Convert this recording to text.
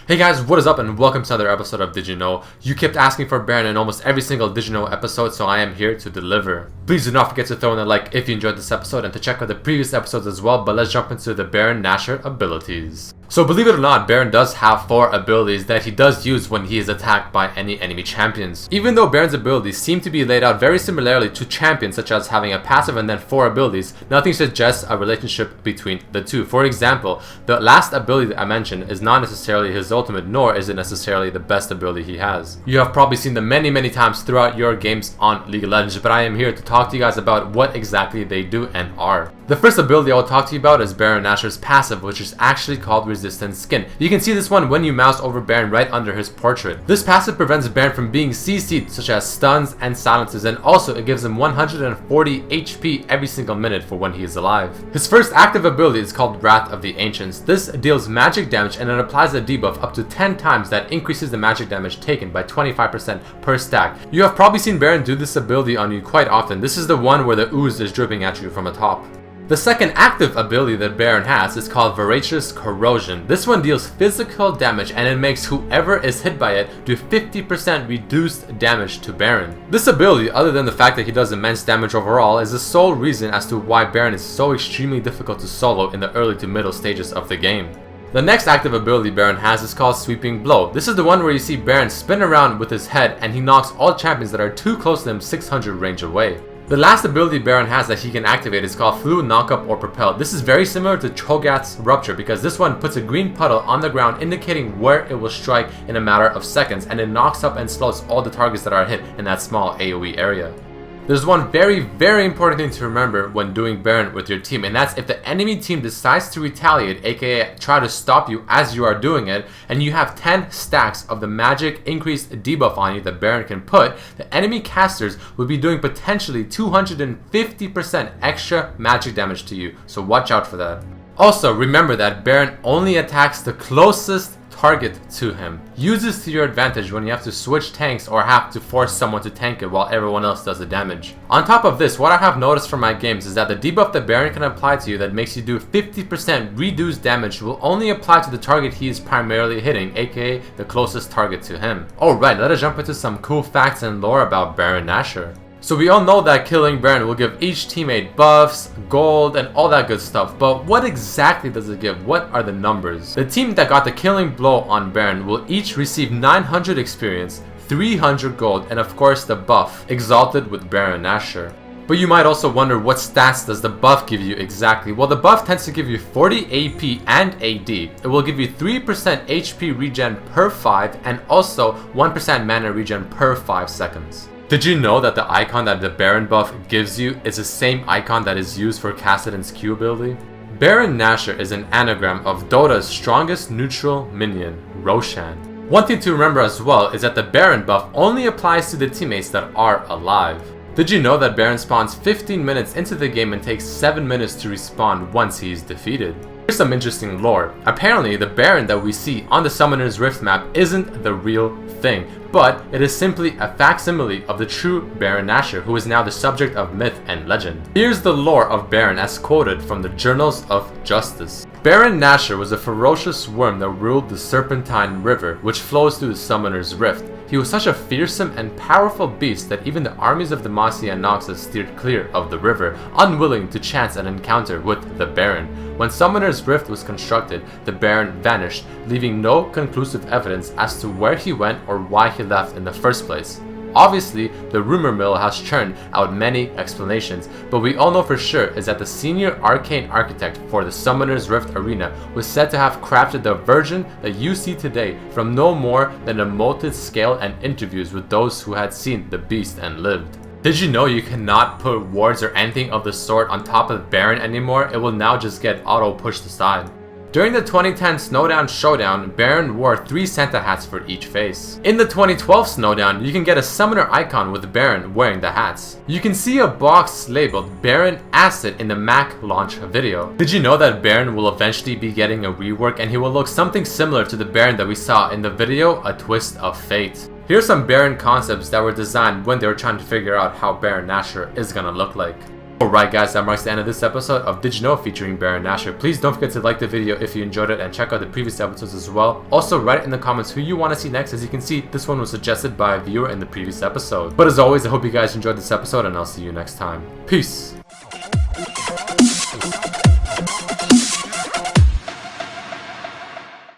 Hey guys, what is up and welcome to another episode of Did You Know? You kept asking for Baron in almost every single Did You Know episode, so I am here to deliver. Please do not forget to throw in a like if you enjoyed this episode and to check out the previous episodes as well, but let's jump into the Baron Nashor abilities. So believe it or not, Baron does have 4 abilities that he does use when he is attacked by any enemy champions. Even though Baron's abilities seem to be laid out very similarly to champions, such as having a passive and then 4 abilities, nothing suggests a relationship between the two. For example, the last ability that I mentioned is not necessarily his ultimate, nor is it necessarily the best ability he has. You have probably seen them many times throughout your games on League of Legends, but I am here to talk to you guys about what exactly they do and are. The first ability I will talk to you about is Baron Nashor's passive, which is actually called Resistance Skin. You can see this one when you mouse over Baron right under his portrait. This passive prevents Baron from being CC'd, such as stuns and silences, and also it gives him 140 HP every single minute for when he is alive. His first active ability is called Wrath of the Ancients. This deals magic damage and it applies a debuff up to 10 times that increases the magic damage taken by 25% per stack. You have probably seen Baron do this ability on you quite often. This is the one where the ooze is dripping at you from the top. The second active ability that Baron has is called Voracious Corrosion. This one deals physical damage and it makes whoever is hit by it do 50% reduced damage to Baron. This ability, other than the fact that he does immense damage overall, is the sole reason as to why Baron is so extremely difficult to solo in the early to middle stages of the game. The next active ability Baron has is called Sweeping Blow. This is the one where you see Baron spin around with his head and he knocks all champions that are too close to him 600 range away. The last ability Baron has that he can activate is called Fluid Knockup or Propel. This is very similar to Cho'Gath's Rupture because this one puts a green puddle on the ground indicating where it will strike in a matter of seconds, and it knocks up and slows all the targets that are hit in that small AoE area. There's one very important thing to remember when doing Baron with your team, and that's if the enemy team decides to retaliate, aka try to stop you as you are doing it, and you have 10 stacks of the magic increased debuff on you that Baron can put, the enemy casters will be doing potentially 250% extra magic damage to you, so watch out for that. Also, remember that Baron only attacks the closest target to him. Use this to your advantage when you have to switch tanks or have to force someone to tank it while everyone else does the damage. On top of this, what I have noticed from my games is that the debuff that Baron can apply to you that makes you do 50% reduced damage will only apply to the target he is primarily hitting, aka the closest target to him. Alright, let us jump into some cool facts and lore about Baron Nashor. So we all know that killing Baron will give each teammate buffs, gold, and all that good stuff, but what exactly does it give? What are the numbers? The team that got the killing blow on Baron will each receive 900 experience, 300 gold, and of course the buff, Exalted with Baron Nashor. But you might also wonder, what stats does the buff give you exactly? Well, the buff tends to give you 40 AP and AD. It will give you 3% HP regen per 5 and also 1% mana regen per 5 seconds. Did you know that the icon that the Baron buff gives you is the same icon that is used for Kassadin's Q ability? Baron Nashor is an anagram of Dota's strongest neutral minion, Roshan. One thing to remember as well is that the Baron buff only applies to the teammates that are alive. Did you know that Baron spawns 15 minutes into the game and takes 7 minutes to respawn once he is defeated? Here's some interesting lore. Apparently, the Baron that we see on the Summoner's Rift map isn't the real thing, but it is simply a facsimile of the true Baron Nashor, who is now the subject of myth and legend. Here's the lore of Baron as quoted from the Journals of Justice. Baron Nashor was a ferocious worm that ruled the Serpentine River, which flows through the Summoner's Rift. He was such a fearsome and powerful beast that even the armies of Demacia and Noxus steered clear of the river, unwilling to chance an encounter with the Baron. When Summoner's Rift was constructed, the Baron vanished, leaving no conclusive evidence as to where he went or why he left in the first place. Obviously, the rumor mill has churned out many explanations, but we all know for sure is that the senior arcane architect for the Summoner's Rift arena was said to have crafted the version that you see today from no more than a molded scale and interviews with those who had seen the beast and lived. Did you know you cannot put wards or anything of the sort on top of Baron anymore? It will now just get auto pushed aside. During the 2010 Snowdown Showdown, Baron wore 3 Santa hats for each face. In the 2012 Snowdown, you can get a summoner icon with Baron wearing the hats. You can see a box labeled Baron Acid in the Mac launch video. Did you know that Baron will eventually be getting a rework and he will look something similar to the Baron that we saw in the video A Twist of Fate? Here's some Baron concepts that were designed when they were trying to figure out how Baron Nashor is gonna look like. Alright guys, that marks the end of this episode of Did You Know featuring Baron Nashor. Please don't forget to like the video if you enjoyed it and check out the previous episodes as well. Also write in the comments who you want to see next. As you can see, this one was suggested by a viewer in the previous episode. But as always, I hope you guys enjoyed this episode and I'll see you next time. Peace!